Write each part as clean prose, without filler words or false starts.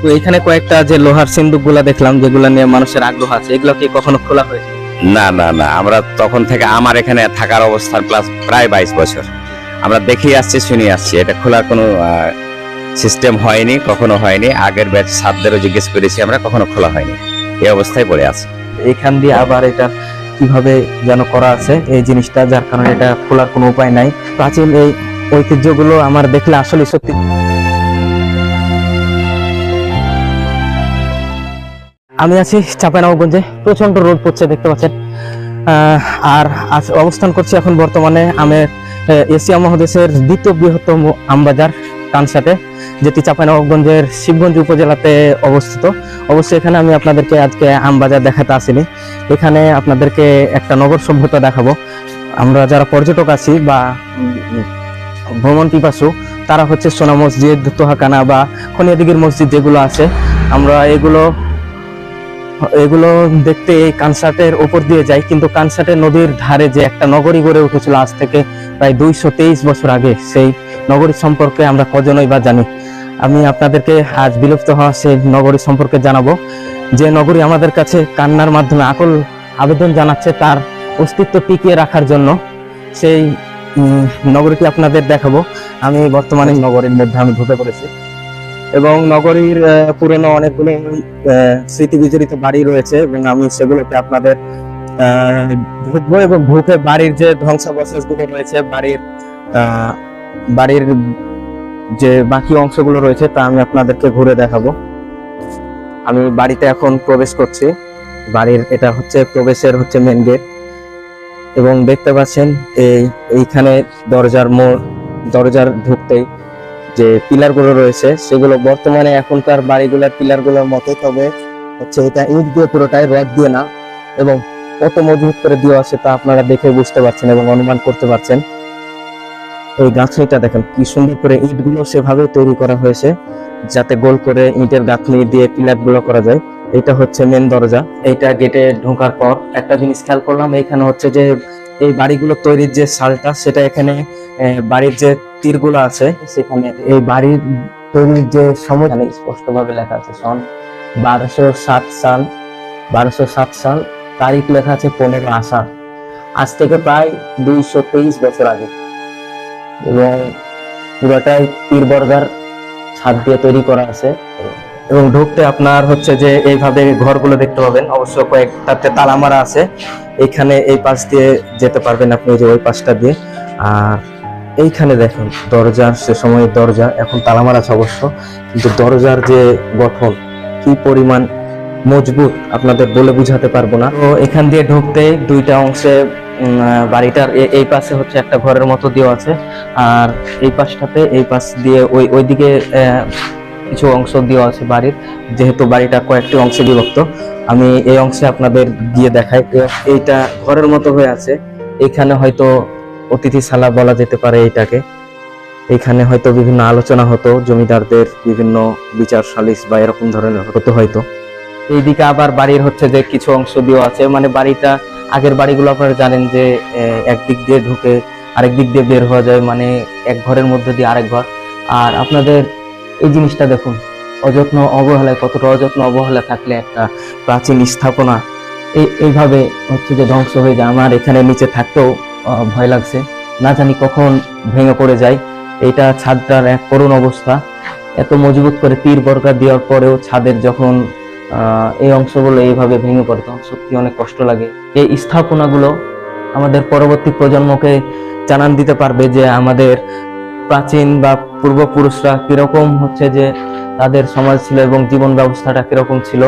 তো এখানে কয়েকটা যে লোহার সিন্দুক গুলা দেখলাম, যেগুলা নিয়ে মানুষের আগ্রহ আছে, এগুলো কি কখনো খোলা হয়েছে? না না না, আমরা তখন থেকে আমার এখানে থাকার অবস্থান প্লাস প্রায় 22 বছর আমরা দেখেই আসছি, শুনে আসছি। এটা খোলার কোনো সিস্টেম হয়নি, কখনো হয়নি। আগের ব্যাচ ছাত্রদেরও জিজ্ঞেস করেছি আমরা, কখনো খোলা হয়নি, এই অবস্থায় পড়ে আছে। এখান দিয়ে আবার এটা কিভাবে যেন করা আছে এই জিনিসটা, যার কারণে এটা খোলার কোনো উপায় নাই। প্রাচীন এই ঐতিহ্যগুলো আমার দেখলে আসলে সত্যি। আমি আছি চাঁপাইনবাবগঞ্জে, প্রচন্ড রোদ পড়ছে দেখতে পাচ্ছেন। আর অবস্থান করছি এখন বর্তমানে আমের এশিয়া মহাদেশের দ্বিতীয় বৃহত্তম আমবাজার কানসাটে, যেটি চাঁপাইনবাবগঞ্জের শিবগঞ্জ উপজেলাতে অবস্থিত। অবশ্যই এখানে আমি আপনাদেরকে আজকে আমবাজার দেখাতে আসিনি, এখানে আপনাদেরকে একটা নগর সভ্যতা দেখাবো। আমরা যারা পর্যটক আছি বা ভ্রমণ পিপাসু, তারা হচ্ছে সোনা মসজিদ, তোহাকানা বা খনিয়াদিগির মসজিদ যেগুলো আছে, আমরা এগুলো দেখতে এই কানসাটের উপর দিয়ে যাই। কিন্তু কানসাটের নদীর ধারে যে একটা নগরী গড়ে উঠেছিল আজ থেকে প্রায় 223 বছর আগে, সেই নগরী সম্পর্কে আমরা কজনই বা জানি। আমি আপনাদেরকে আজ বিলুপ্ত হওয়া সেই নগরী সম্পর্কে জানাবো, যে নগরী আমাদের কাছে কান্নার মাধ্যমে আকুল আবেদন জানাচ্ছে তার অস্তিত্ব টিকিয়ে রাখার জন্য। সেই নগরীটি আপনাদের দেখাবো। আমি বর্তমানে নগরীর মধ্যে আমি ঢুকে পড়েছি, এবং নগরীর পুরনো অনেকগুলো স্মৃতি বিজড়িত বাড়ি রয়েছে, এবং আমি সেগুলোকে আপনাদের ঢুকবো এবং ঢুকে বাড়ির যে ধ্বংসাবশেষ গুলো রয়েছে, বাড়ির যে বাকি অংশগুলো রয়েছে তা আমি আপনাদেরকে ঘুরে দেখাবো। আমি বাড়িতে এখন প্রবেশ করছি। বাড়ির এটা হচ্ছে প্রবেশের হচ্ছে মেন গেট, এবং দেখতে পাচ্ছেন এইখানে দরজার ঢুকতেই যে পিলার গুলো রয়েছে, সেগুলো বর্তমানে এখনকার বাড়িগুলোর পিলার গুলোর মতো, তবে হচ্ছে এটা ইট দিয়ে, পুরোটাই রড দিয়ে না। এবং কত মজবুত করে দেওয়া আছে তা আপনারা দেখে বুঝতে পারছেন এবং অনুমান করতে পারছেন। এই গাঁথনিটা দেখেন কি সুন্দর করে ইটগুলো সেভাবে তৈরি করা হয়েছে, যাতে গোল করে ইটের গাঁথনি দিয়ে পিলার গুলো করা যায়। এটা হচ্ছে মেন দরজা। এইটা গেটে ঢোকার পর একটা জিনিস খেয়াল করলাম, এখানে হচ্ছে যে এই বাড়িগুলো তৈরির যে সালটা, সেটা এখানে বাড়ির যে তীরগুলো আছে সেখানে এই বাড়ির তৈরির যে সময় স্পষ্ট ভাবে লেখা আছে সন 1207 সাল, তারিখ লেখা আছে 15 আষাঢ়। আজ থেকে প্রায় 223 বছর আগে, এবং পুরোটাই তীর বর্গার ছাদ দিয়ে তৈরি করা আছে। এবং ঢুকতে আপনার হচ্ছে যে এইভাবে ঘরগুলো দেখতে পাবেন, অবশ্য কয়েকটাতে তালা মারা আছে। এইখানে এই পাশ দিয়ে যেতে পারবেন আপনি, যে ওই পাশটা দিয়ে। আর এইখানে দেখেন দরজার, সে সময় দরজা, এখন তালা মারা আছে অবশ্য, কিন্তু দরজার যে গঠন কি পরিমাণ মজবুত আপনাদের বলে বুঝাতে পারবো না। তো এখান দিয়ে ঢুকতে দুইটা অংশে বাড়িটার এই পাশে হচ্ছে একটা ঘরের মতো দেওয়া আছে, আর এই পাশটাতে এই পাশ দিয়ে ওইদিকে কিছু অংশ দেওয়া আছে বাড়ির, যেহেতু বাড়িটা কয়েকটি অংশে বিভক্ত। আমি এই অংশে আপনাদের গিয়ে দেখাই। এইটা ঘরের মতো হয়ে আছে, এখানে হয়তো অতিথিশালা বলা যেতে পারে এইটাকে। এখানে হয়তো বিভিন্ন আলোচনা হতো, জমিদারদের বিভিন্ন বিচার সালিশ বা এরকম ধরনের হতো হয়তো। এইদিকে আবার বাড়ির হচ্ছে যে কিছু অংশ দেওয়া আছে, মানে বাড়িটা আগের বাড়িগুলো আপনারা জানেন যে একদিক দিয়ে ঢুকে আরেক দিক দিয়ে বের হওয়া যায়, মানে এক ঘরের মধ্যে দিয়ে আরেক ঘর। আর আপনাদের এই জিনিসটা দেখুন, অযত্ন অবহেলায়, কতটা অযত্ন অবহেলা থাকলে একটা প্রাচীন স্থাপনা এইভাবে হচ্ছে যে ধ্বংস হয়ে যায়। আমার এখানে নিচে থাকতেও ভয় লাগছে, না জানি কখন ভেঙে পড়ে যায়। এইটা ছাদটার এক করুণ অবস্থা, এত মজবুত করে তীর বর্গা দেওয়ার পরেও ছাদের যখন এই অংশগুলো এইভাবে ভেঙে পড়ে, তখন সত্যি অনেক কষ্ট লাগে। এই স্থাপনাগুলো আমাদের পরবর্তী প্রজন্মকে জানান দিতে পারবে যে আমাদের প্রাচীন বা পূর্বপুরুষরা কিরকম হচ্ছে যে তাদের সমাজ ছিল এবং জীবন ব্যবস্থাটা কিরকম ছিল।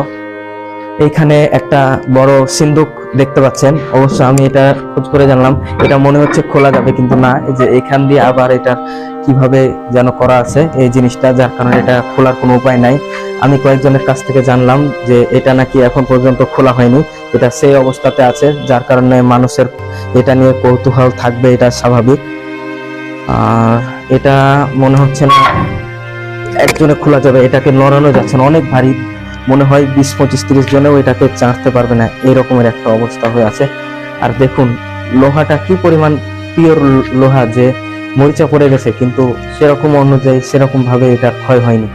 এইখানে একটা বড় সিন্দুক দেখতে পাচ্ছেন, অবশ্য আমি এটা খোঁজ করে জানলাম, এটা মনে হচ্ছে খোলা যাবে, কিন্তু না, এই যে এখান দিয়ে আবার এটা কিভাবে যেন করা আছে এই জিনিসটা, যার কারণে এটা খোলার কোনো উপায় নাই। আমি কয়েকজনের কাছ থেকে জানলাম যে এটা নাকি এখন পর্যন্ত খোলা হয়নি, এটা সেই অবস্থাতে আছে, যার কারণে মানুষের এটা নিয়ে কৌতূহল থাকবে, এটা স্বাভাবিক। আর এটা মনে হচ্ছে না একজনে খোলা যাবে, এটাকে নড়ানো যাচ্ছে না, অনেক ভারী, মনে হয় 20, 25, 30 জনেও এটাকে চাঁচতে পারবে না, এরকমের একটা অবস্থা হয়ে আছে। আর দেখুন লোহাটা কি পরিমাণ পিওর লোহা, যে মরিচা পড়ে গেছে কিন্তু সেরকম অনুযায়ী সেরকম ভাবে এটা ক্ষয় হয়নি।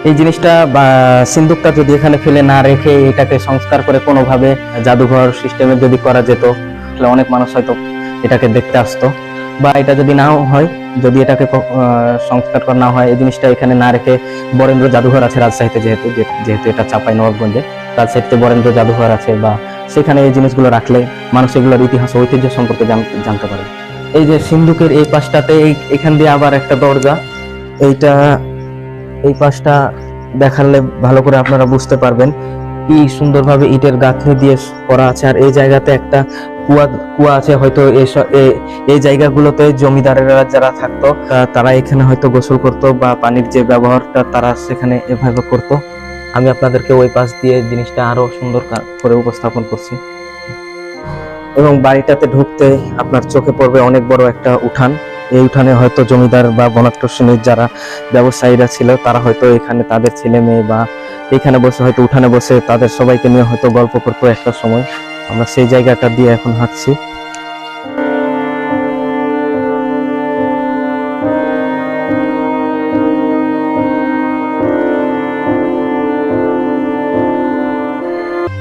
এই জিনিসটা বা সিন্দুকটা যদি এখানে ফেলে না রেখে এটাকে সংস্কার করে কোনোভাবে জাদুঘর সিস্টেমে যদি করা যেত, তাহলে অনেক মানুষ হয়তো এটাকে দেখতে আসতো। বা এটা যদি নাও হয়, যদি এটাকে সংস্কার করা না হয়, এই জিনিসটা এখানে না রেখে, বরেন্দ্র জাদুঘর আছে রাজশাহীতে, যেহেতু এটা চাঁপাইনবাবগঞ্জে, রাজশাহীতে বরেন্দ্র জাদুঘর আছে, বা সেখানে এই জিনিসগুলো রাখলে মানুষ এগুলোর ইতিহাস ঐতিহ্য সম্পর্কে জানতে পারে। এই যে সিন্ধুকের এই পাশটাতে এখান দিয়ে আবার একটা দরজা, এই পাশটা দেখালে ভালো করে আপনারা বুঝতে পারবেন কি সুন্দরভাবে ইটের গাঁথনি দিয়ে করা আছে। আর এই জায়গাতে একটা কুয়া আছে, হয়তো এই জায়গাগুলোতে জমিদারেরা যারা থাকতো তারা এখানে হয়তো গোসল করতো, বা পানির যে ব্যবহারটা তারা সেখানে এভাবে করতো। আমি আপনাদেরকে ওই পাশ দিয়ে জিনিসটা আরো সুন্দর করে উপস্থাপন করছি। এবং বাড়িটাতে ঢুকতে আপনার চোখে পড়বে অনেক বড় একটা উঠান। এই উঠানে হয়তো জমিদার বা বনাট্য শ্রেণীর যারা ব্যবসায়ীরা ছিল তারা হয়তো এখানে তাদের ছেলে মেয়ে বা এখানে বসে হয়তো উঠানে বসে তাদের সবাইকে নিয়ে হয়তো গল্প করতো একটা সময়। আমরা সেই জায়গাটা দিয়ে এখন হাঁটছি।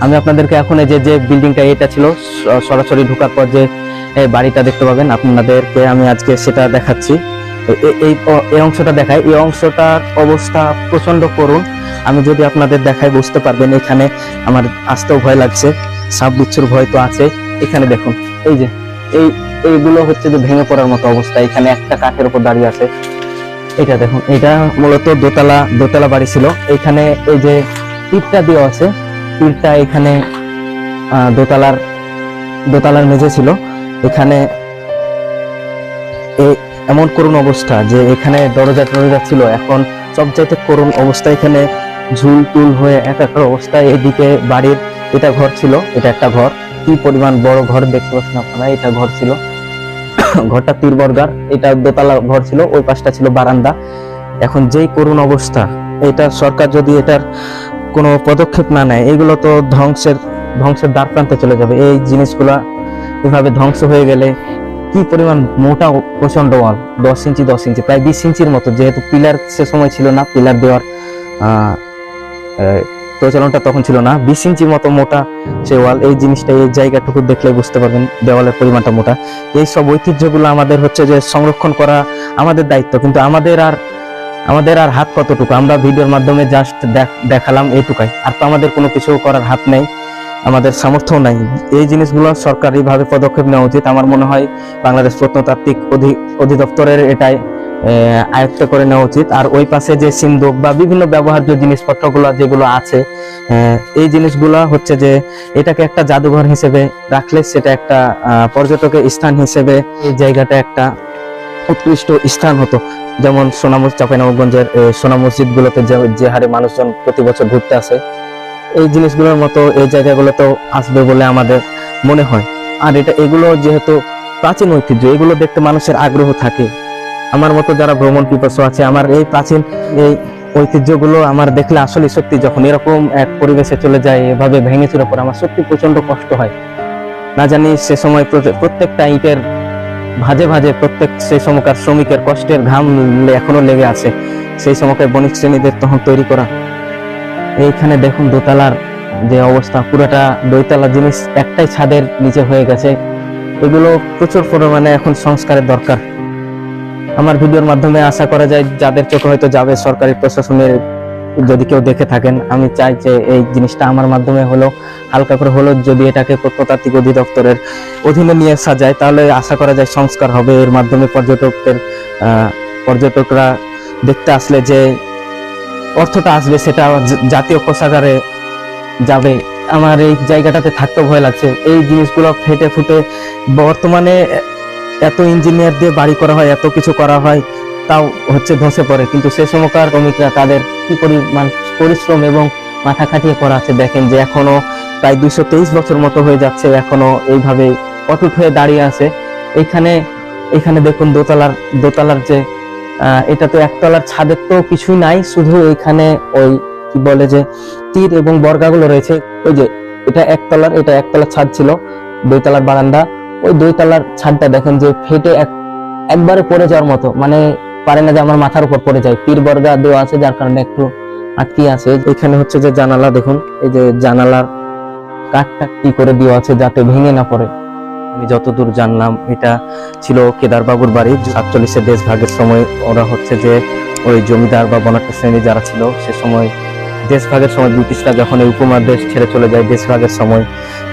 আমি আপনাদেরকে এখন এই যে বিল্ডিংটা এটা ছিল, সরাসরি ঢোকার পর যে বাড়িটা দেখতে পাবেন, আপনাদেরকে আমি আজকে সেটা দেখাচ্ছি। এই অংশটা দেখাই। এই অংশটার অবস্থা প্রচন্ড করুণ। আমি যদি আপনাদের দেখাই বুঝতে পারবেন। এখানে আমার আসতেও ভয় লাগছে, সাপ বিচ্ছুর ভয় তো আছে। এখানে দেখুন, এই যে এইগুলো হচ্ছে যে ভেঙে পড়ার মতো অবস্থা। এখানে একটা কাঠের উপর দাঁড়িয়ে আছে। এটা দেখুন, এটা মূলত দোতলা বাড়ি ছিল। এখানে এই যে ইটটা দেওয়া আছে, ইটটা এখানে দোতলার মেঝে ছিল। এখানে এমন করুণ অবস্থা যে এখানে দরজা ছিল, এখন সবচাইতে করুণ অবস্থা। এখানে ঝুল টুল হয়ে একাকার অবস্থা। এদিকে বাড়ির এটা ঘর ছিল, এটা একটা ঘর, কি পরিমাণ বড় ঘর দেখতে পাচ্ছেন আপনারা। এটা ঘর ছিল, ঘরটা 3 বর্গার, এটা দোতলা ঘর ছিল, ওই পাশটা ছিল বারান্দা। এখন যেই করুণ অবস্থা, এটা সরকার যদি এটার কোনো পদক্ষেপ না নেয়, এগুলো তো ধ্বংসের দ্বার প্রান্তে চলে যাবে। এই জিনিসগুলা এভাবে ধ্বংস হয়ে গেলে কি পরিমাণ মোটা প্রচন্ড ওয়াল, 10 ইঞ্চি প্রায় 20 ইঞ্চির মতো, যেহেতু পিলার সে সময় ছিল না, পিলার দেওয়ার প্রচলনটা তখন ছিল না। 20 ইঞ্চির মতো মোটা সে ওয়াল। এই জিনিসটা এই জায়গাটুকু দেখলে বুঝতে পারবেন দেওয়ালের পরিমাণটা মোটা। এই সব ঐতিহ্যগুলো আমাদের হচ্ছে যে সংরক্ষণ করা আমাদের দায়িত্ব, কিন্তু আমাদের আর হাত কতটুকু। আমরা ভিডিওর মাধ্যমে জাস্ট দেখালাম এইটুকাই, আর তো আমাদের কোনো কিছু করার হাত নেই, আমাদের সামর্থ্য নাই। এই জিনিসগুলো সরকারিভাবে পদক্ষেপ নেওয়া উচিত। আমার মনে হয় বাংলাদেশ প্রত্নতাত্ত্বিক অধিদপ্তরের এটাই আয়ত্ত করে নেওয়া উচিত। আর ওই পাশে যে সিন্ধুক বা বিভিন্ন ব্যবহার্য জিনিসপত্রগুলো যেগুলো আছে, এই জিনিসগুলো হচ্ছে যে এটাকে একটা জাদুঘর হিসেবে রাখলে সেটা একটা পর্যটকের স্থান হিসেবে এই জায়গাটা একটা উৎকৃষ্ট স্থান হতো। যেমন চাঁপাইনবাবগঞ্জের সোনা মসজিদ গুলোতে যে হারে মানুষজন প্রতি বছর ঘুরতে আসে, এই জিনিসগুলোর মতো এই জায়গাগুলোতেও আসবে বলে আমাদের মনে হয়। আর এগুলো যেহেতু প্রাচীন ঐতিহ্য, এগুলো দেখতে মানুষের আগ্রহ থাকে। আমার মতো যারা ভ্রমণ পিপাসু আছে, আমার এই প্রাচীন এই ঐতিহ্যগুলো আমার দেখলে আসলে সত্যি, যখন এরকম এক পরিবেশে চলে যায়, এভাবে ভেঙে চুরে পড়ে, আমার সত্যি প্রচন্ড কষ্ট হয়। না জানি সে সময় প্রত্যেকটা ইটের ভাজে প্রত্যেক সেই সময়কার শ্রমিকের কষ্টের ঘাম এখনো লেগে আছে, সেই সময়কার বণিক শ্রেণীদের তখন তৈরি করা। এইখানে দেখুন দোতলার যে অবস্থা, পুরোটা দোতলা জিনিস একটাই ছাদের নিচে হয়ে গেছে। এগুলো প্রচুর পরিমাণে এখন সংস্কারের দরকার। আমার ভিডিওর মাধ্যমে আশা করা যায় যাদের চোখে হয়তো যাবে, সরকারি প্রশাসনের যদি কেউ দেখে থাকেন, আমি চাই যে এই জিনিসটা আমার মাধ্যমে হলো হালকা করে হলো যদি এটাকে প্রত্নতাত্ত্বিক অধিদপ্তরের অধীনে নিয়ে আসা যায়, তাহলে আশা করা যায় সংস্কার হবে। এর মাধ্যমে পর্যটকরা দেখতে আসলে যে অর্থটা আসবে সেটা জাতীয় কোষাগারে যাবে। আমার এই জায়গাটাতে থাকতে ভয় লাগছে। এই জিনিসগুলো ফেটে ফুটে বর্তমানে এত ইঞ্জিনিয়ার দিয়ে বাড়ি করা হয়, এত কিছু করা হয়, তাও হচ্ছে ধসে পড়ে। কিন্তু সে সময়কার শ্রমিকরা তাদের কি পরিমাণ পরিশ্রম এবং মাথা খাটিয়ে করা আছে দেখেন, যে এখনো প্রায় 223 বছর মতো হয়ে যাচ্ছে, এখনো এইভাবে অটুট হয়ে দাঁড়িয়ে আছে। এখানে দেখুন দোতলার যে এটা তো একতলার ছাদের তো কিছুই নাই, শুধু এখানে ওই কি বলে যে তীর এবং বর্গাগুলো রয়েছে। ওই যে এটা একতলার ছাদ ছিল, 2 তলার বারান্দা। ওই 2 তলার ছাদটা দেখেন যে ফেটে একবারে পড়ে যাওয়ার মতো, মানে পারে না যে আমার মাথার উপর পড়ে যায়। পীর বর্গা দেওয়া আছে যার কারণে একটু আটকে আছে। এখানে হচ্ছে যে জানালা, দেখুন এই যে জানালার কাঠটা কি করে দেওয়া আছে যাতে ভেঙে না পড়ে। আমি যতদূর জানলাম এটা ছিল কেদার বাবুর বাড়ি। 47-এর দেশভাগের সময় ওরা হচ্ছে যে ওই জমিদার বা বণাঢ্য শ্রেণী যারা ছিল সে সময় দেশভাগের সময় ব্রিটিশরা যখন এই উপমহাদেশ ছেড়ে চলে যায়, দেশভাগের সময়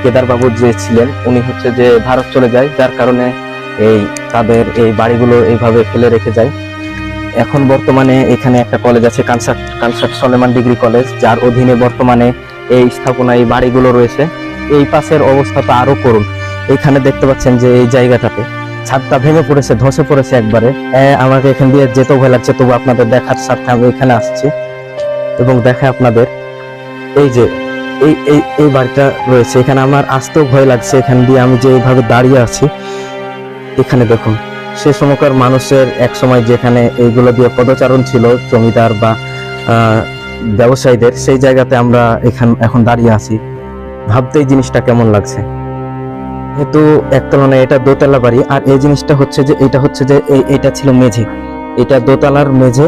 কেদার বাবু যে ছিলেন উনি হচ্ছে যে ভারত চলে যায়, যার কারণে এই তাদের এই বাড়িগুলো এইভাবে ফেলে রেখে যায়। এখন বর্তমানে এখানে একটা কলেজ আছে, কানসাট সলেমান ডিগ্রি কলেজ, যার অধীনে বর্তমানে এই স্থাপনা এই বাড়িগুলো রয়েছে। এই পাশের অবস্থা তো আরো করুন। এখানে দেখতে পাচ্ছেন যে এই জায়গাটাতে ছাদটা ভেঙে পড়েছে, ধসে পড়েছে একবারে। আমাকে এখান দিয়ে যেতে ভয় লাগছে, তবু আপনাদের দেখার স্বার্থে আমি এখানে আসছি এবং দেখে আপনাদের এই যে এই এই এই বাড়িটা রয়েছে। এখানে আমার আসতেও ভয় লাগছে, এখান দিয়ে আমি যে এইভাবে দাঁড়িয়ে আছি। এখানে দেখুন সে সময়কার মানুষের এক সময় যেখানে এইগুলো দিয়ে পদচারণ ছিল জমিদার বা ব্যবসায়ীদের, সেই জায়গাতে আমরা এখন দাঁড়িয়ে আছি। ভাবতেই জিনিসটা কেমন লাগছে। যেহেতু একতলা নয়, এটা দোতলা বাড়ি। আর এই জিনিসটা হচ্ছে যে এটা হচ্ছে যে এটা ছিল মেঝে, এটা দোতলার মেঝে,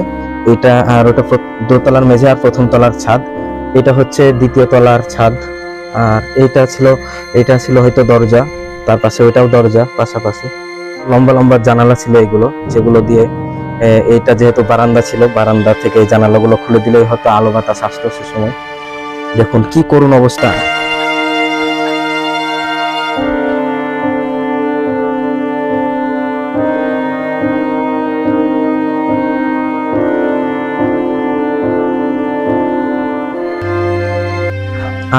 এটা আর ওটা দোতলার মেঝে আর প্রথম তলার ছাদ, এটা হচ্ছে দ্বিতীয় তলার ছাদ। আর এটা ছিল হয়তো দরজা, তার পাশে ওইটাও দরজা, পাশাপাশি লম্বা লম্বা জানালা ছিল এগুলো, যেগুলো দিয়ে এটা যেহেতু বারান্দা ছিল, বারান্দা থেকে এই জানালাগুলো খুলে দিলেই হয়তো আলো বাতাস আসতো সে সময়। দেখুন কি করুণ অবস্থা।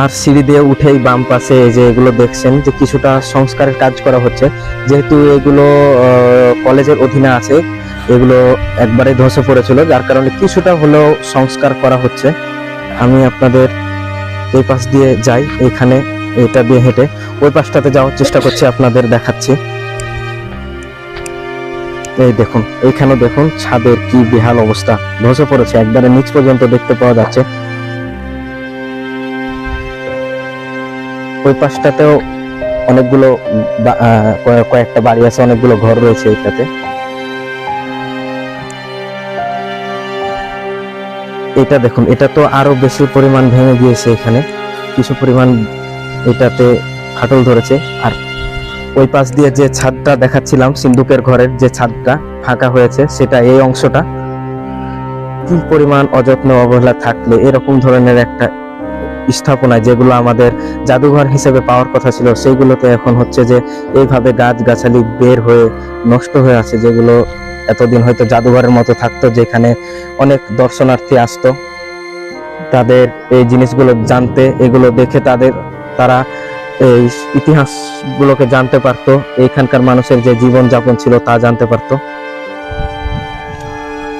আর সিঁড়ি দিয়ে উঠেই বাম পাশে এই যে এগুলো দেখছেন যে কিছুটা সংস্কারের কাজ করা হচ্ছে, যেহেতু এগুলো কলেজের অধীনে আছে, এগুলো একবারে ধসে পড়েছিল, যার কারণে কিছুটা হলেও সংস্কার করা হচ্ছে। আমি আপনাদের এই পাশ দিয়ে যাই, এখানে এটা দিয়ে হেঁটে ওই পাশটাতে যাওয়ার চেষ্টা করছি, আপনাদের দেখাচ্ছি। এই দেখুন এইখানে দেখুন ছাদের কি বেহাল অবস্থা, ধসে পড়েছে, একবারে নিচ পর্যন্ত দেখতে পাওয়া যাচ্ছে। ওই পাশটাতেও অনেকগুলো কয়েকটা বাড়ি আছে, অনেকগুলো ঘর রয়েছে এইটাতে। এটা দেখুন, এটা তো আরো বেশি পরিমাণ ভেঙে গিয়েছে, এখানে কিছু পরিমাণ এটাতে ফাটল ধরেছে। আর ওই পাশ দিয়ে যে ছাদটা দেখাচ্ছিলাম, সিন্ধুকের ঘরের যে ছাদটা ফাঁকা হয়েছে, সেটা এই অংশটা কি পরিমাণ অযত্ন অবহেলা থাকলে এরকম ধরনের একটা স্থাপনায়, যেগুলো আমাদের জাদুঘর হিসেবে পাওয়ার কথা ছিল, সেইগুলোতে এখন হচ্ছে যে এইভাবে গাছ গাছালি বের হয়ে নষ্ট হয়ে আছে, যেগুলো এতদিন হয়তো জাদুঘরের মতো থাকতো, যেখানে অনেক দর্শনার্থী আসতো তাদের এই জিনিসগুলো জানতে, এগুলো দেখে তারা এই ইতিহাসগুলোকে জানতে পারতো, এইখানকার মানুষের যে জীবন যাপন ছিল তা জানতে পারতো।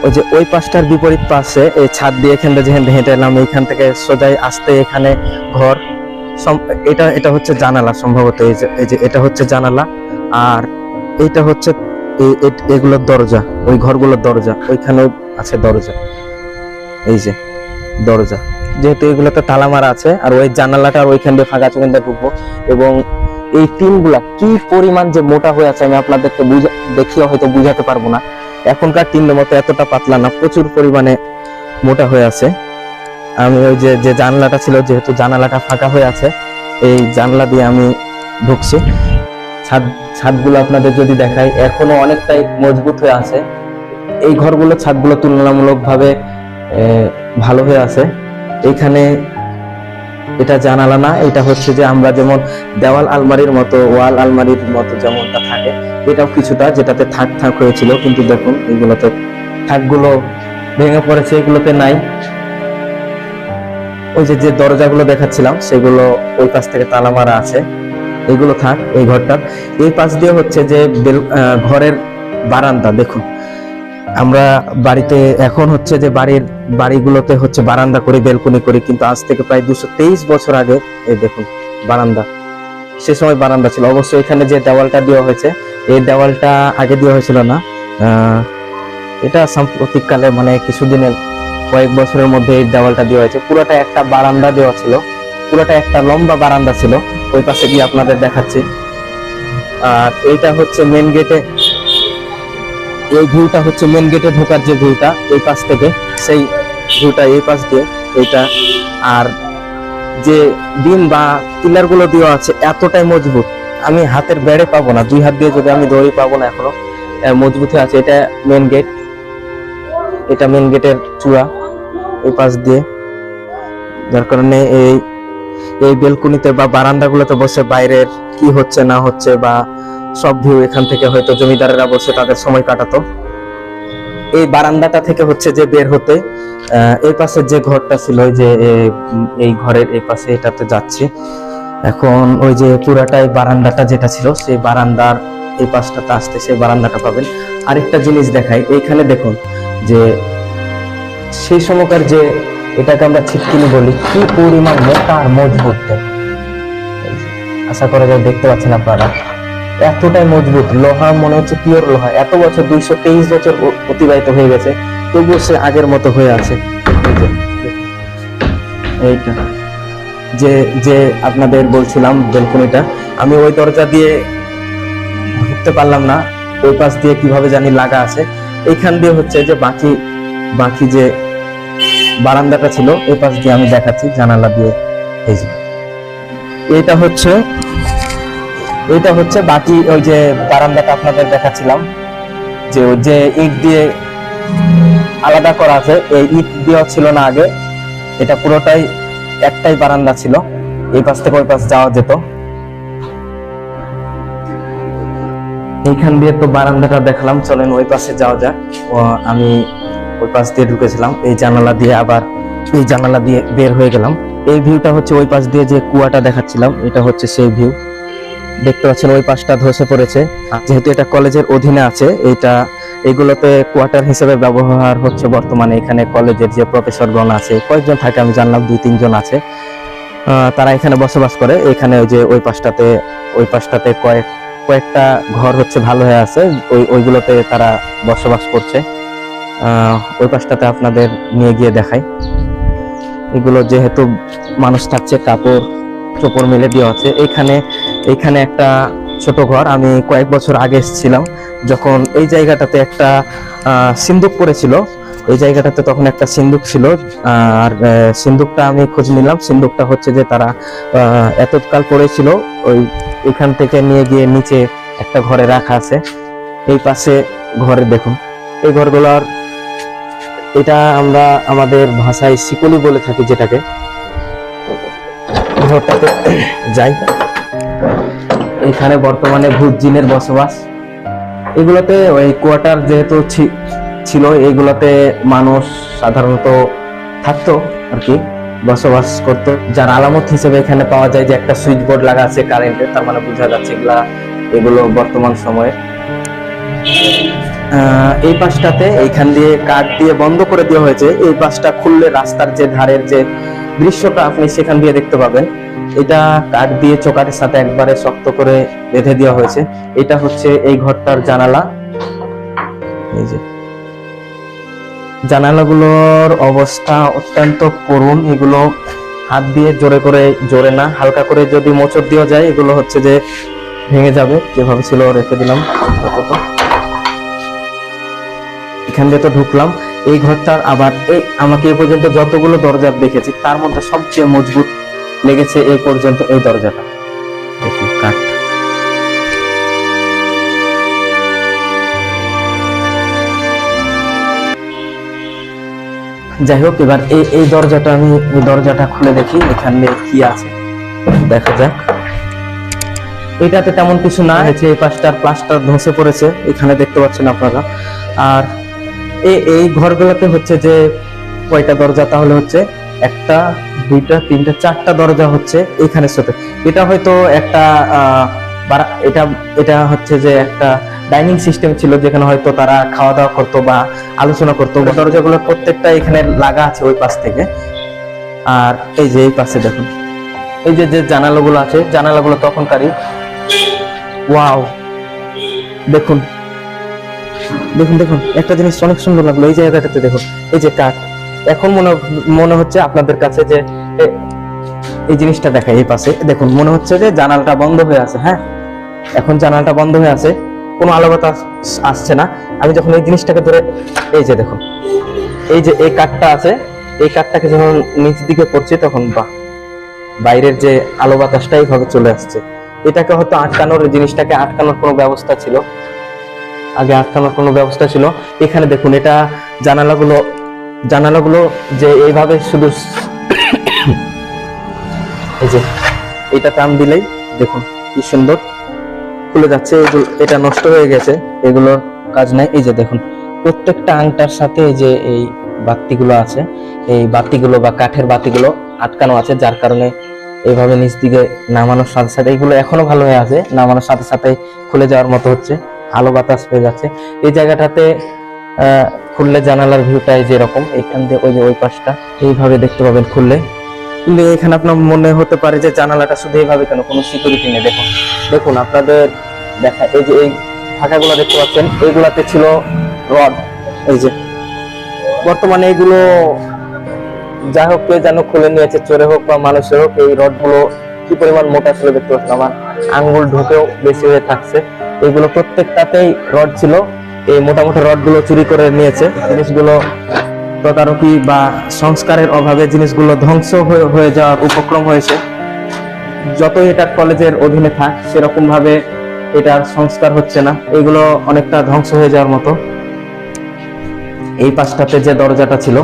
ওই যে ওই পাশটার বিপরীত পাশে এই ছাদ দিয়ে এখান থেকে যেখানে হেঁটে এলাম, এইখান থেকে সোজাই আসতে এখানে ঘর, এটা হচ্ছে জানালা সম্ভবত, এই যে এটা হচ্ছে জানালা, আর এইটা হচ্ছে এগুলোর দরজা, ওই ঘরগুলোর দরজা, ওইখানেও আছে দরজা, এই যে দরজা, যেহেতু এগুলোতে তালা মারা আছে। আর ওই জানালাটা আর ওইখান দিয়ে ফাঁকা চোখে ঢুকবো। এবং এই টিনগুলা কি পরিমাণ যে মোটা হয়ে আছে আমি আপনাদেরকে দেখিয়ে হয়তো বুঝাতে পারবো না। এখনকার টিনের মতো এতটা পাতলা না, প্রচুর পরিমাণে মোটা হয়ে আছে। আমি ওই যে জানলাটা ছিল, যেহেতু জানালাটা ফাঁকা হয়ে আছে, এই জানলা দিয়ে আমি ঢুকছি। ছাদগুলো আপনাদের যদি দেখাই, এখনো অনেকটাই মজবুত হয়ে আছে। এই ঘরগুলো ছাদগুলো তুলনামূলক ভাবে ভালো হয়ে আছে। এখানে এটা জানালা না, এটা হচ্ছে যে আমরা যেমন দেওয়াল আলমারির মতো, ওয়াল আলমারির মতো যেমনটা থাকে, এটাও কিছুটা, যেটাতে থাক হয়েছিল, কিন্তু দেখুন এগুলোতে থাকগুলো ভেঙে পড়েছে, এগুলোতে নাই। ওই যে দরজাগুলো দেখাচ্ছিলাম সেগুলো ওই পাশ থেকে তালা মারা আছে, এগুলো থাক। এই ঘরটার এই পাশ দিয়ে হচ্ছে যে ঘরের বারান্দা, দেখুন আমরা বাড়িতে এখন হচ্ছে যে বাড়িগুলোতে হচ্ছে বারান্দা করে, বেলকনি করে, কিন্তু আজ থেকে প্রায় 223 বছর আগে এই দেখুন বারান্দা, সে সময় বারান্দা ছিল। অবশ্যই এখানে যে দেওয়ালটা দেওয়া হয়েছে, এই দেওয়ালটা আগে দেওয়া হয়েছিল না, এটা সাম্প্রতিককালে মানে কিছুদিনের কয়েক বছরের মধ্যে এই দেওয়ালটা দেওয়া হয়েছে। পুরোটা একটা বারান্দা দেওয়া ছিল, পুরোটা একটা লম্বা বারান্দা ছিল। ওই পাশে গিয়ে আপনাদের দেখাচ্ছি। আর এইটা হচ্ছে মেন গেটে, এই ভিউটা হচ্ছে মেন গেটে ঢোকার যে ভিউটা, এই পাশ থেকে সেই ভিউটা এই পাশ দিয়ে এইটা। আর যে বিম বা পিলার গুলো দেওয়া আছে এতটাই মজবুত, আমি হাতের বেড়ে পাবো না, 2 হাত দিয়ে যদি আমি দড়ি পাবো না, এখনো মজবুত হয়ে আছে। এটা মেন গেট, এটা মেন গেটের চূড়া এই পাশ দিয়ে, যার কারণে এই বেলকুনিতে বা বারান্দাগুলোতে বসে বাইরের কি হচ্ছে না হচ্ছে বা সব ভিউ এখান থেকে হয়তো জমিদারেরা বসে তাদের সময় কাটাতো। এই বারান্দাটা থেকে হচ্ছে যে বের হতে এই পাশে যে ঘরটা ছিল, ওই যে এই ঘরের এই পাশে এটাতে যাচ্ছি এখন। ওই যে পুরাটাই বারান্দাটা যেটা ছিল, সেই বারান্দার এই পাশটাতে আসতে সেই বারান্দাটা পাবেন। আরেকটা জিনিস দেখাই, এইখানে দেখুন যে সেই সময়কার যে এটাকে আমরা ছিটকিনি বলি, কি পরিমাণ মোটা আর মজবুত। আশা করা যায় দেখতে পাচ্ছেন আপনারা, এতটাই মজবুত। লোহা মনে হচ্ছে পিওর লোহা। এত বছর 223 বছর অতিবাহিত হয়ে গেছে, তবুও সে আগের মতো হয়ে আছে। এইটা যে যে আপনাদের বলছিলাম বেলকনিটা, আমি ওই দরজা দিয়ে ঢুকতে পারলাম না, ওই পাশ দিয়ে কিভাবে জানি লাগা আছে। এইখান দিয়ে হচ্ছে যে বাকি যে বারান্দাটা ছিল এই পাশ দিয়ে আমি দেখাচ্ছি জানালা দিয়ে। এই যে এটা হচ্ছে বাকি ওই যে বারান্দাটা আপনাদের দেখাচ্ছিলাম, যে ওই যে ইট দিয়ে আলাদা করা আছে, এই ইট দেওয়া ছিল না আগে, এটা পুরোটাই একটাই বারান্দা ছিল, এই পাশ থেকে ওই পাশ যাওয়া যেত। এইখান দিয়ে তো বারান্দাটা দেখলাম, চলেন ওই পাশে যাওয়া যাক। আমি ওই পাশ দিয়ে ঢুকেছিলাম এই জানালা দিয়ে, আবার এই জানালা দিয়ে বের হয়ে গেলাম। এই ভিউটা হচ্ছে ওই পাশ দিয়ে যে কুয়াটা দেখাচ্ছিলাম, এটা হচ্ছে সেই ভিউ। দেখতে পাচ্ছেন ওই পাশটা ধসে পড়েছে, যেহেতু এটা কলেজের অধীনে আছে, এগুলোতে কোয়ার্টার হিসেবে ব্যবহার হচ্ছে বর্তমানে। এখানে কলেজের যে প্রফেসরগণ আছে, কয়েকজন থাকে আমি জানলাম 2-3 জন আছে, তারা এখানে বসবাস করে। এখানে ওই যে ওই পাশটাতে কয়েকটা ঘর হচ্ছে ভালো হয়ে আছে, ওইগুলোতে তারা বসবাস করছে। ওই পাশটাতে আপনাদের নিয়ে গিয়ে দেখাই। এগুলো যেহেতু মানুষ থাকছে, কাপড় চোপড় মিলে দেওয়া আছে। এইখানে একটা ছোট ঘর, আমি কয়েক বছর আগে এসেছিলাম যখন এই জায়গাটাতে একটা সিন্দুক পড়েছিল, এই জায়গাটাতে তখন একটা সিন্দুক ছিল। আর সিন্দুকটা আমি খোঁজ নিলাম, সিন্দুকটা হচ্ছে যে তারা এতকাল পড়েছিল, এখান থেকে নিয়ে গিয়ে নিচে একটা ঘরে রাখা আছে। এই পাশে ঘরে দেখুন, এই ঘরগুলোর এটা আমরা আমাদের ভাষায় শিকলি বলে থাকি, যেটাকে। ঘরটাতে যাই, এখানে বর্তমানে ভূত জিনের বসবাস। এগুলোতে ওই কোয়ার্টার যেহেতু ছিল, এগুলোতে মানুষ সাধারণত থাকতো আর কি, বসবাস করতো। যার আলামত হিসেবে এখানে পাওয়া যায় যে একটা সুইচ বোর্ড লাগা আছে কারেন্টের, তার মানে বোঝা যাচ্ছে এগুলো বর্তমান সময়ে। এই পাশটাতে এইখান দিয়ে কাঠ দিয়ে বন্ধ করে দেওয়া হয়েছে। এই পাশটা খুললে রাস্তার যে ধারের যে দৃশ্যটা আপনি সেখান দিয়ে দেখতে পাবেন। এটা কাঠ দিয়ে চোকারের সাথে একবারে শক্ত করে বেঁধে দেওয়া হয়েছে। এটা হচ্ছে এই ঘরটার জানালা। এই যে জানালাগুলোর অবস্থা অত্যন্ত করুণ। এগুলো হাত দিয়ে জোরে না, হালকা করে যদি মোচড় দেওয়া যায়, এগুলো হচ্ছে যে ভেঙে যাবে। যেভাবে ছিল রেখে দিলাম। এখান দিয়ে তো ঢুকলাম এই ঘরটার। আবার আমাকে এ পর্যন্ত যতগুলো দরজা দেখেছি তার মধ্যে সবচেয়ে মজবুত লেগেছে এই পর্যন্ত এই দরজাটা। দেখুন কাঠ। যাই হোক, এবার এই দরজাটা খুলে দেখি এখানে কি আছে, দেখা যাক। এটাতে তেমন কিছু না হয়েছে, এই পাশটার প্লাস্টার ধসে পড়েছে, এখানে দেখতে পাচ্ছেন আপনারা। আর এই ঘরগুলোতে হচ্ছে যে কয়টা দরজা, তাহলে হচ্ছে 1, 2, 3, 4টা দরজা হচ্ছে এখানে সাথে। এটা হয়তো একটা এটা হচ্ছে যে একটা ডাইনিং সিস্টেম ছিল, যেখানে হয়তো তারা খাওয়া দাওয়া করতো বা আলোচনা করতো। দরজাগুলোর প্রত্যেকটা এখানে লাগা আছে ওই পাশ থেকে। আর এই যে এই পাশে দেখুন, এই যে জানালাগুলো আছে, জানালাগুলো তখনকারই। ওয়াও, দেখুন দেখুন দেখুন, একটা জিনিস অনেক সুন্দর লাগলো এই জায়গাটাতে। দেখুন এই যে কাঠ। এখন মনে হচ্ছে আপনাদের কাছে যে এই জিনিসটা দেখায়, এই পাশে দেখুন, মনে হচ্ছে যে জানালাটা বন্ধ হয়ে আছে। হ্যাঁ, এখন জানালাটা বন্ধ হয়ে আছে, কোনো আলো বাতাস আসছে না। আমি যখন এই জিনিসটাকে ধরে, এই যে দেখুন, এই যে এই কাঠটা আছে, এই কাঠটাকে যখন নিচ দিকে পড়ছে তখন বাইরের যে আলো বাতাসটা এইভাবে চলে আসছে। এটাকে হয়তো আটকানোর, জিনিসটাকে আটকানোর কোনো ব্যবস্থা ছিল, আগে আটকানোর কোনো ব্যবস্থা ছিল। এখানে দেখুন, এটা জানালাগুলো যে এইভাবে শুধু এই যে এটা টান দিলেই দেখুন কি সুন্দর খুলে যাচ্ছে। এটা নষ্ট হয়ে গেছে, এগুলোর কাজ নাই। এই যে দেখুন, প্রত্যেকটা আংটার সাথে এই যে এই বাতিগুলো আছে, এই বাতিগুলো বা কাঠের বাতিগুলো আটকানো আছে, যার কারণে এইভাবে নিচ দিকে নামানোর সাথে সাথে এগুলো এখনো ভালো হয়ে আছে, নামানোর সাথে সাথে খুলে যাওয়ার মতো হচ্ছে, আলো বাতাস হয়ে যাচ্ছে। এই জায়গাটাতে খুললে জানালার ভিউটাই যেরকম, এখান দিয়ে ওই যে ওই পাশটা এইভাবে দেখতে পাবেন খুললে। কিন্তু এখানে আপনার মনে হতে পারে যে জানালাটা শুধু এইভাবে কেন, কোনো সিকিউরিটি নেই। দেখুন দেখুন আপনাদের দেখা, এই যে এই ফাঁকাগুলো দেখতে পাচ্ছেন, এইগুলাতে ছিল রড। এই যে বর্তমানে এগুলো যাই হোক কে যেন খুলে নিয়েছে, চোরে হোক বা মানুষের হোক। এই রডগুলো কি পরিমাণ মোটা ছিল দেখতে পাচ্ছেন, আমার আঙ্গুল ঢুকেও বেশি হয়ে থাকছে। এগুলো প্রত্যেকটাতেই রড ছিল, এই মোটামুটি রডগুলো চুরি করে নিয়েছে। জিনিসগুলো তদারকি বা সংস্কারের অভাবে জিনিসগুলো ধ্বংস হয়ে যাওয়ার উপক্রম হয়েছে। যতই এটা কলেজের অধীনে থাক, সেরকম ভাবে এটার সংস্কার হচ্ছে না, এগুলো অনেকটা ধ্বংস হয়ে যাওয়ার মতো। এই পাশটাতে যে দরজাটা ছিল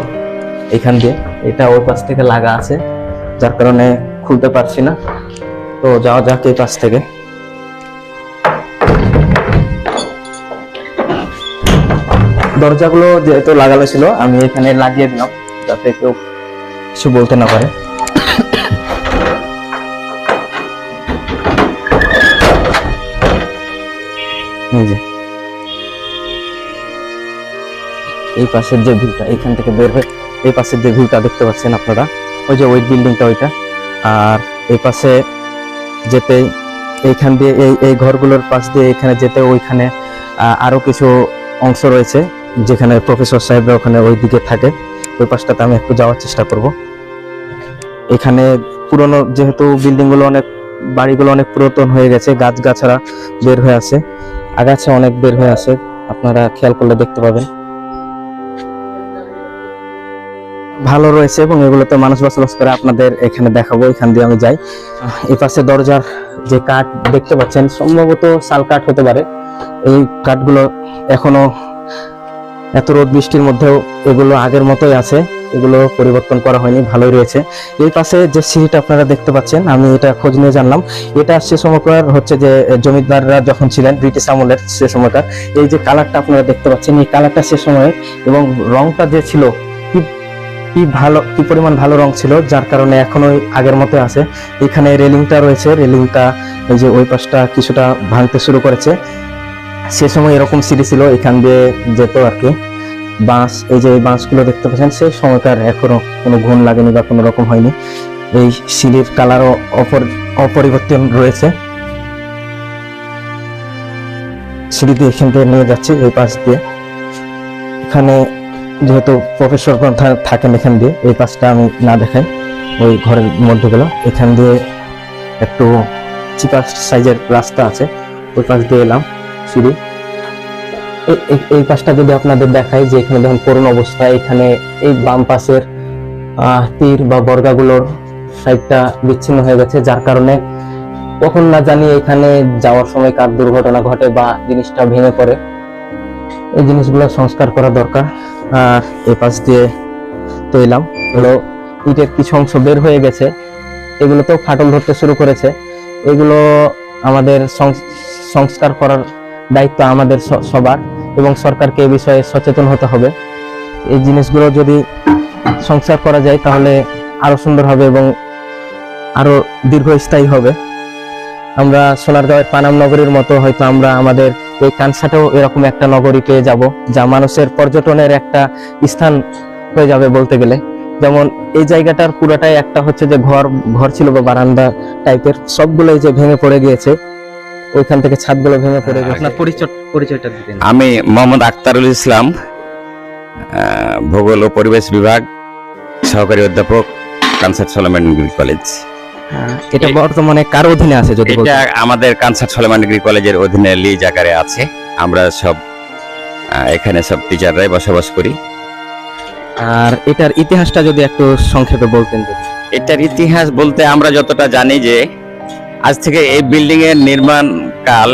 এখান দিয়ে, এটা ওই পাশ থেকে লাগা আছে, যার কারণে খুলতে পারছি না। তো যাওয়া যাক এই পাশ থেকে। দরজাগুলো যেহেতু লাগানো ছিল, আমি এখানে লাগিয়ে দিলাম যাতে কেউ কিছু বলতে না পারে। এই পাশের যে ভিউটা, এখান থেকে বের হয়ে এই পাশের যে ভিউটা দেখতে পাচ্ছেন আপনারা, ওই যে ওই বিল্ডিংটা ওইটা। আর এই পাশে যেতে, এইখান দিয়ে এই ঘরগুলোর পাশ দিয়ে এখানে যেতে, ওইখানে আরো কিছু অংশ রয়েছে যেখানে প্রফেসর সাহেবরা ওখানে ওই দিকে থাকে। ওই পাশটাতে আমি একটু যাওয়ার চেষ্টা করব। এখানে পুরনো, যেহেতু বিল্ডিং গুলো অনেক, বাড়িগুলো অনেক পুরাতন হয়ে গেছে, গাছগাছারা বের হয়ে আছে, আগাছা অনেক বের হয়ে আছে, আপনারা খেয়াল করলে দেখতে পাবেন। ভালো রয়েছে এবং এগুলোতে মানুষ বসবাস করে, আপনাদের এখানে দেখাবো। এখান দিয়ে আমি যাই। এই পাশে দরজার যে কাঠ দেখতে পাচ্ছেন, সম্ভবত শাল কাঠ হতে পারে। এই কাঠগুলো এখনো এত রোদ বৃষ্টির মধ্যেও এগুলো আগের মতোই আছে, এগুলো পরিবর্তন করা হয়নি, ভালোই রয়েছে। এই পাশে যে সিঁড়িটা আপনারা দেখতে পাচ্ছেন, আমি এটা খোঁজ নিয়ে জানলাম, এটা সে সময়কার হচ্ছে যে জমিদাররা যখন ছিলেন, ব্রিটিশ আমলের সে সময়কার। এই যে কালারটা আপনারা দেখতে পাচ্ছেন, এই কালারটা সে সময়, এবং রংটা যে ছিল কি পরিমাণ ভালো রং ছিল, যার কারণে এখনো আগের মতো আছে। এখানে রেলিংটা রয়েছে, রেলিংটা এই যে ওই পাশটা কিছুটা ভাঙতে শুরু করেছে। সে সময় এরকম সিঁড়ি ছিল, এখান দিয়ে যেত আর কি বাঁশ। এই যে বাঁশগুলো দেখতে পাচ্ছেন, সেই সময়কার, এখনো কোনো ঘুণ লাগেনি বা কোনো রকম হয়নি। এই সিঁড়ির কালারও অপরিবর্তন রয়েছে। সিঁড়ি দিয়ে এখান থেকে নিয়ে যাচ্ছে এই পাশ দিয়ে। এখানে যেহেতু প্রফেসর থাকেন এখান দিয়ে, এই পাশটা আমি না দেখাই, ওই ঘরের মধ্যে গেল। এখান দিয়ে একটু চিপা সাইজের রাস্তা আছে, ওই পাশ দিয়ে এলাম সিঁড়ি। এই পাশটা যদি আপনাদের দেখাই, যে এখানে দেখুন করুণ অবস্থা। এখানে এই বাম পাশের তীর বা বর্গাগুলোর সাইডটা বিচ্ছিন্ন হয়ে গেছে, যার কারণে কখন না জানি এখানে যাওয়ার সময় কার দুর্ঘটনা ঘটে বা জিনিসটা ভেঙে পড়ে। এই জিনিসগুলো সংস্কার করা দরকার। আর এই পাশ দিয়ে তো এলাম, হলো ইটের কিছু অংশ বের হয়ে গেছে, এগুলো তো ফাটল ধরতে শুরু করেছে। এগুলো আমাদের সংস্কার করার দায়িত্ব আমাদের সবার, এবং সরকারকে এই বিষয়ে সচেতন হতে হবে। এই জিনিসগুলো যদি সংস্কার করা যায় তাহলে আরো সুন্দর হবে এবং আরো দীর্ঘস্থায়ী হবে। আমরা সোনারগাঁওয়ের পানাম নগরীর মতো হয়তো আমরা আমাদের এই কানসাটেও এরকম একটা নগরী পেয়ে যাব, যা মানুষের পর্যটনের একটা স্থান হয়ে যাবে বলতে গেলে। যেমন এই জায়গাটার পুরোটাই একটা হচ্ছে যে ঘর ছিল বা বারান্দা টাইপের, সবগুলোই যে ভেঙে পড়ে গিয়েছে, ওইখান থেকে ছাদগুলো ভেঙে পড়ে গেছে। আপনার পরিচয়টা দিবেন? আমি মোহাম্মদ আখতারুল ইসলাম, ভূগোল ও পরিবেশ বিভাগ, সহকারী অধ্যাপক, কানসাট সলোমন ডিগ্রি কলেজ। এটা বর্তমানে কার অধীনে আছে যদি বলতেন? এটা আমাদের কানসাট সলোমন ডিগ্রি কলেজের অধীনে লিজ আকারে আছে। আমরা সব এখানে সব টিচাররাই বসবাস করি। আর এটার ইতিহাসটা যদি একটু সংক্ষেপে বলতেন যদি। এটার ইতিহাস বলতে আমরা যতটা জানি যে আজ থেকে এই বিল্ডিং এর নির্মাণ কাল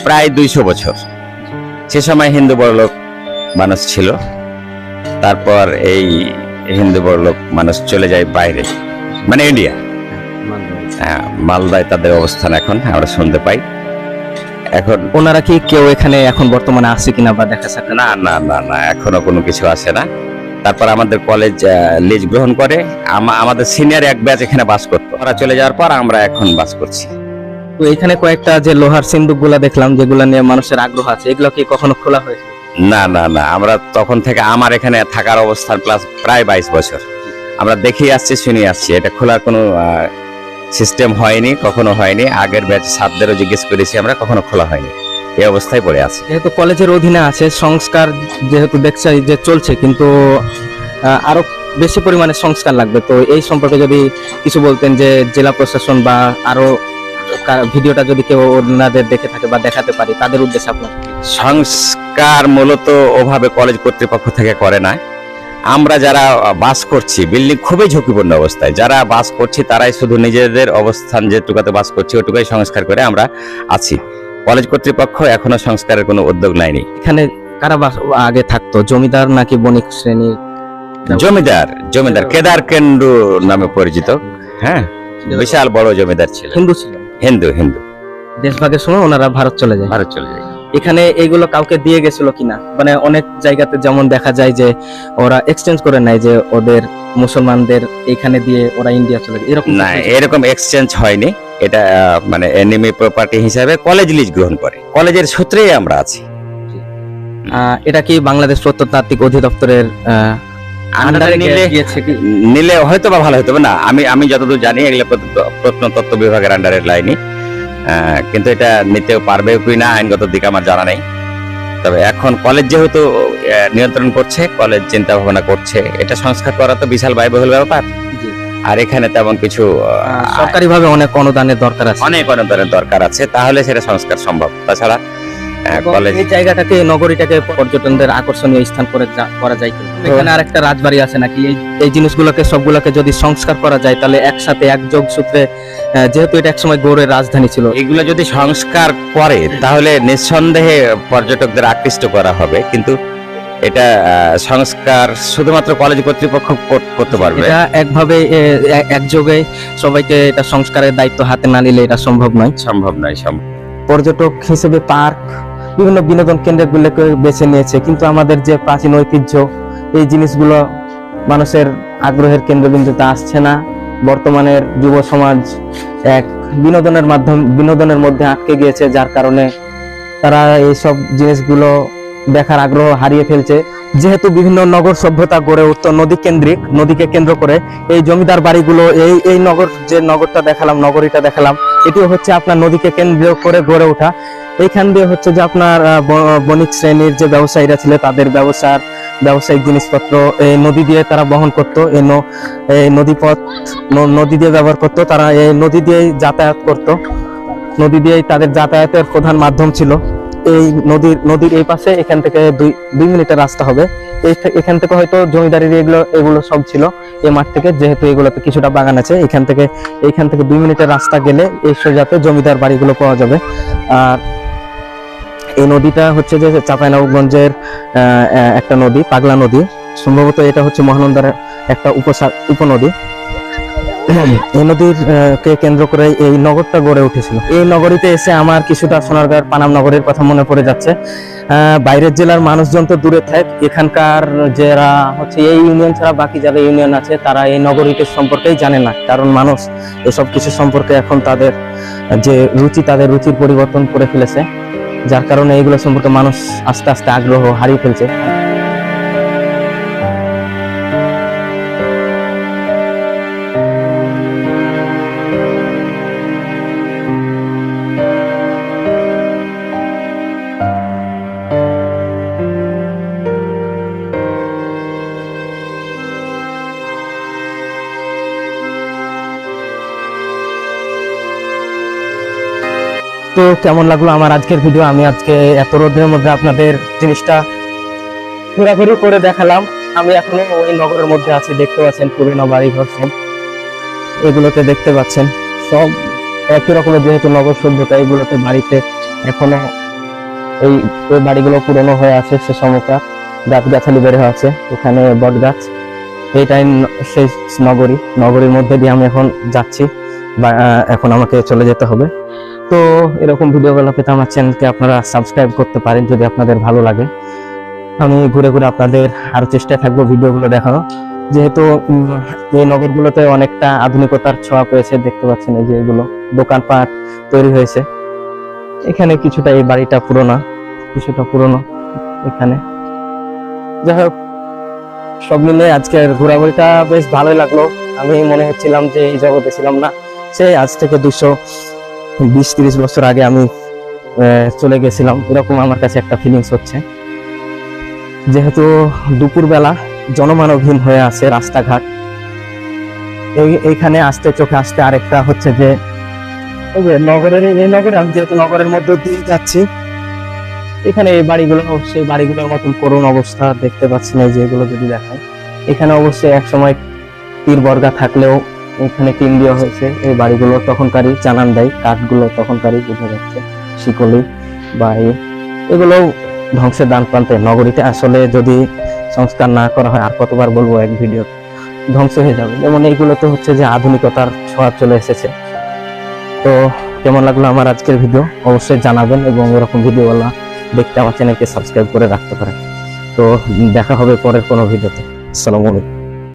প্রায় 200 বছর। সে সময় হিন্দু বড়লোক মানুষ ছিল, তারপর এই হিন্দু বড়লোক মানুষ চলে যায় বাইরে, মানে ইন্ডিয়া। হ্যাঁ, মালদায় তাদের অবস্থান এখন আমরা শুনতে পাই। এখন ওনারা কি কেউ এখানে এখন বর্তমানে আছে কিনা বা দেখা যাচ্ছে না না না না, এখনো কোনো কিছু আসে না। তারপর আমাদের কলেজ লিজ গ্রহণ করে, আমাদের সিনিয়র এক ব্যাচ এখানে বাস করতো, ওরা চলে যাওয়ার পর আমরা এখন বাস করছি। তো এখানে কয়েকটা যে লোহার সিন্দুক গুলা দেখলাম যেগুলা নিয়ে মানুষের আগ্রহ আছে, এগুলো কি কখনো খোলা হয়েছে? না না না, আমরা তখন থেকে আমার এখানে থাকার অবস্থান প্রায় 22 বছর আমরা দেখে আসছি, শুনে আসছি। এটা খোলার কোনো সিস্টেম হয়নি, কখনো হয়নি। আগের ব্যাচ ছাত্রদেরও জিজ্ঞেস করেছি আমরা, কখনো খোলা হয়নি, এই অবস্থায় পড়ে আছে। যেহেতু কলেজের অধীনে আছে, সংস্কার যেহেতু দেখছে যে চলছে, কিন্তু আরো বেশি পরিমাণে সংস্কার লাগবে। তো এই সম্পর্কে যদি কিছু বলতেন, যে জেলা প্রশাসন বা আরো ভিডিওটা যদি কেউ ওনাদের দেখে থাকে বা দেখাতে পারি, তাদের উদ্দেশ্যে আপনার। সংস্কার মূলত ওভাবে কলেজ কর্তৃপক্ষ থেকে করে না। আমরা যারা বাস করছি, বিল্ডিং খুবই ঝুঁকিপূর্ণ অবস্থায়, যারা বাস করছি তারাই শুধু নিজেদের অবস্থান যেটুকাতে বাস করছি ওটুকুই সংস্কার করে আমরা আছি। কলেজ কর্তৃপক্ষ এখনো সংস্কারের কোনো উদ্যোগ নেয়নি। এখানে কারা আগে থাকতো, জমিদার নাকি বণিক শ্রেণীর? জমিদার, জমিদার কেদার কেন্দ্র নামে পরিচিত। হ্যাঁ, বিশাল বড় জমিদার ছিল। হিন্দু ছিল? হিন্দু হিন্দু। দেশভাগের সময় ওনারা ভারত চলে যায়। ভারত চলে যায়। এখানে এইগুলো কাউকে দিয়ে গেছিল কিনা? মানে অনেক জায়গাতে যেমন দেখা যায় যে ওরা এক্সচেঞ্জ করে নেয়, যে ওদের মুসলমানদের এখানে দিয়ে ওরা ইন্ডিয়া চলে যায়, এরকম না, এরকম এক্সচেঞ্জ হয়নি। এটা মানে এনিমি প্রপার্টি হিসাবে কলেজ লিজ গ্রহণ করে, কলেজের সূত্রেই আমরা আছি। এটা কি বাংলাদেশ প্রত্নতাত্ত্বিক অধিদপ্তরের আন্ডারে গিয়েছে কি? নিলে হয়তো বা ভালো হতো না। আমি যতদূর জানি এগুলো প্রত্নতত্ত্ব বিভাগের আন্ডারের লাইনে, কিন্তু এটা নিতেও পারবে কি না আইনগত দিক আমার জানা নেই। তবে এখন কলেজ যেহেতু নিয়ন্ত্রণ করছে, কলেজ চিন্তা ভাবনা করছে, এটা সংস্কার করা তো বিশাল ব্যয়বহুল ব্যাপার। আর এখানে তেমন কিছু সরকারি ভাবে অনেক অনুদানের দরকার আছে, অনেক অনুদানের দরকার আছে, তাহলে সেটা সংস্কার সম্ভব। তাছাড়া কলেজ এই জায়গাটাকে, নগরীটাকে পর্যটনদের আকর্ষণীয় স্থান করে করা যায়। এখানে আর একটা রাজবাড়ি আছে নাকি? এই জিনিসগুলোকে সবগুলোকে যদি সংস্কার করা যায়, তাহলে একসাথে একযোগ সূত্রে, যেহেতু এটা একসময় গৌড়ের রাজধানী ছিল, এগুলো যদি সংস্কার করে তাহলে নিঃসন্দেহে পর্যটকদের আকৃষ্ট করা হবে। কিন্তু এটা সংস্কার শুধুমাত্র কলেজ কর্তৃপক্ষ করতে পারবে। এটা একভাবে একযোগে সবাইকে এটা সংস্কারের দায়িত্ব হাতে না নিলে এটা সম্ভব নয়। সম্ভব নয়, সম্ভব। পর্যটক হিসেবে পার্ক, বিভিন্ন বিনোদন কেন্দ্রগুলোকে বেছে নিয়েছে, কিন্তু আমাদের যে প্রাচীন ঐতিহ্য, এই জিনিসগুলো মানুষের আগ্রহের কেন্দ্রবিন্দুতে আসছে না। বর্তমানের যুব সমাজ এক বিনোদনের মধ্যে আটকে গিয়েছে, যার কারণে তারা এইসব জিনিসগুলো দেখার আগ্রহ হারিয়ে ফেলছে। যেহেতু বিভিন্ন নগর সভ্যতা গড়ে উঠতো নদী কেন্দ্রিক, নদীকে কেন্দ্র করে, এই জমিদার বাড়িগুলো, এই নগর, যে নগরটা দেখালাম, নগরীটা দেখালাম, এটিও হচ্ছে আপনার নদীকে কেন্দ্র করে গড়ে ওঠা। এইখান দিয়ে হচ্ছে যে আপনার বণিক শ্রেণীর যে ব্যবসায়ীরা ছিল, তাদের ব্যবসায়িক জিনিসপত্র এই নদী দিয়ে তারা বহন করতো। এই নদীপথ, নদী দিয়ে ব্যবহার করতো, তারা এই নদী দিয়েই যাতায়াত করতো। নদী দিয়েই তাদের যাতায়াতের প্রধান মাধ্যম ছিল। এই নদীর এই পাশে, এখান থেকে 2 মিনিটের রাস্তা হবে। এখান থেকে হয়তো জমিদারির এগুলো সব ছিল এই মাঠ থেকে, যেহেতু এগুলোতে কিছুটা বাগান আছে। এইখান থেকে 2 মিনিটের রাস্তা গেলে এই সোজাতে জমিদার বাড়িগুলো পাওয়া যাবে। আর এই নদীটা হচ্ছে যে চাঁপাইনবাবগঞ্জের একটা নদী, পাগলা নদী। সম্ভবত এটা হচ্ছে মহানন্দার একটা উপনদী। এই নদীর কে কেন্দ্র করে এই নগরটা গড়ে উঠেছিল। এই নগরীতে এসে আমার কিছুটা সোনারগাঁর পানাম নগরের কথা মনে পড়ে যাচ্ছে। বাইরের জেলার মানুষজন তো দূরে থাক, এখানকার যারা হচ্ছে এই ইউনিয়ন ছাড়া বাকি যারা ইউনিয়ন আছে, তারা এই নগরীটির সম্পর্কেই জানে না। কারণ মানুষ এসব কিছু সম্পর্কে এখন তাদের যে রুচি, তাদের রুচির পরিবর্তন করে ফেলেছে, যার কারণে এইগুলো সম্পর্কে মানুষ আস্তে আস্তে আগ্রহ হারিয়ে ফেলছে। তো কেমন লাগলো আমার আজকের ভিডিও? আমি আজকে এত রোদের মধ্যে আপনাদের জিনিসটা ঘোরাঘুরি করে দেখালাম। আমি এখনো ওই নগরের মধ্যে আছি, দেখতে পাচ্ছেন পুরনো বাড়ি ঘর সব এগুলোতে দেখতে পাচ্ছেন সব একই রকমের, যেহেতু নগর সভ্যতা এগুলোতে বাড়িতে এখনো এই এই বাড়িগুলো পুরনো হয়ে আছে, সে সময়কার গাছগাছালি বের হয়ে আছে, ওখানে বট গাছ। এইটাই সেই নগরীর মধ্যে দিয়ে আমি এখন যাচ্ছি, এখন আমাকে চলে যেতে হবে। তো এরকম ভিডিওগুলো পেতে আমার চ্যানেলকে আপনারা সাবস্ক্রাইব করতে পারেন যদি আপনাদের ভালো লাগে। আমি ঘুরে ঘুরে আপনাদের আরো চেষ্টায় থাকবো ভিডিওগুলো দেখানো, যেহেতু এই নগরগুলোতে অনেকটা আধুনিকতার ছোঁয়া পেয়েছে। দেখতে পাচ্ছেন এই যে এগুলো দোকানপাট তৈরি হয়েছে। এখানে কিছুটা, এই বাড়িটা পুরোনো, কিছুটা পুরনো এখানে। যাই হোক, সব মিলে আজকের ঘোরাঘুরিটা বেশ ভালোই লাগলো। আমি মনে হচ্ছিলাম যে এই জগতে ছিলাম না, সেই আজ থেকে 220-30 বছর আগে আমি চলে গেছিলাম, এরকম আমার কাছে একটা ফিলিংস হচ্ছে। যেহেতু দুপুরবেলা জনমানবহীন হয়ে আছে রাস্তাঘাট, এইখানে আসতে চোখে আসতে আরেকটা হচ্ছে যে এই যে এই নগরে আমি যেহেতু নগরের মধ্যে দিয়ে যাচ্ছি, এখানে এই বাড়িগুলো সেই বাড়িগুলোর মতন করুণ অবস্থা দেখতে পাচ্ছেন। এই যে এগুলো যদি দেখায়, এখানে অবশ্যই এক সময় তীর বর্গা থাকলেও এখানে টিন দেওয়া হয়েছে। এই বাড়িগুলো তখনকারই জানান দেয়, কাঠগুলো তখনকারই বোঝা যাচ্ছে, শিকলি বা এগুলো ধ্বংসের দান প্রান্তে। নগরীতে আসলে যদি সংস্কার না করা হয়, আর কতবার বলবো এক ভিডিও, ধ্বংস হয়ে যাবে। যেমন এইগুলোতে হচ্ছে যে আধুনিকতার ছোঁয়া চলে এসেছে। তো কেমন লাগলো আমার আজকের ভিডিও অবশ্যই জানাবেন, এবং এরকম ভিডিওগুলো দেখতে আমার চ্যানেলকে সাবস্ক্রাইব করে রাখতে পারেন। তো দেখা হবে পরের কোনো ভিডিওতে। আসসালামু আলাইকুম।